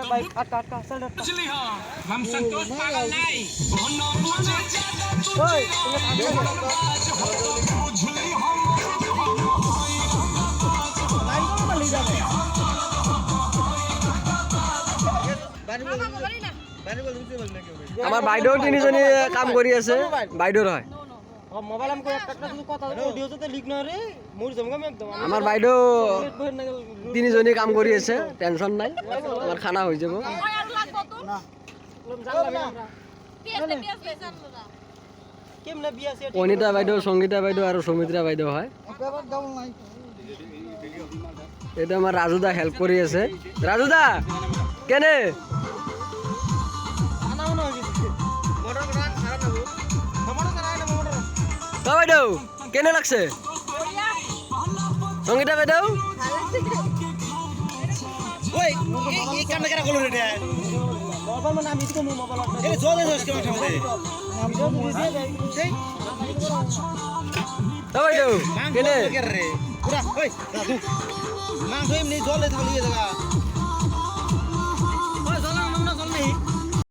भाई काट चल मछली हां हम संतोष पागल नहीं मुझे ज्यादा ओए मछली हम लाइन को ले जावे আমার বাইদেউ তিনিজনী কাম কৰি আছে বাইদেউৰ হয় মোবাইল আমকো একটা শুধু কথা অডিওতে লিখ না রে মোর জমগা মে একদম আমাৰ বাইদেউ তিনিজনী কাম কৰি আছে টেনশন নাই আমাৰ খানা হৈ যাব আর লাগবো তো না জানলা না পিএস জানলো না কেমনে বিয়া আছে অনিতা বাইদেউ সংগীতা বাইদেউ আৰু সৌমিত্ৰা বাইদেউ হয় পেপার ডাউন নাই এটা আমাৰ ৰাজুদা হেল্প কৰি আছে ৰাজুদা কেনে খানা মনে হয়ে গেছে মোটর করা খারাপ না মোটর করা না মোটর তা বাইদেউ কেনে লাগছে সংগীতা বাইদেউ ওই এই কামটা কেন করলো রে মোবাইল মানে আমি তো মোবাইল আছে এই জলে জলে কেমন ঠামে নাম তো দিয়ে দেই সেই তা বাইদেউ কেনে রে পুরা ওই দাদু মাংস এমনি জলে থাকলে জায়গা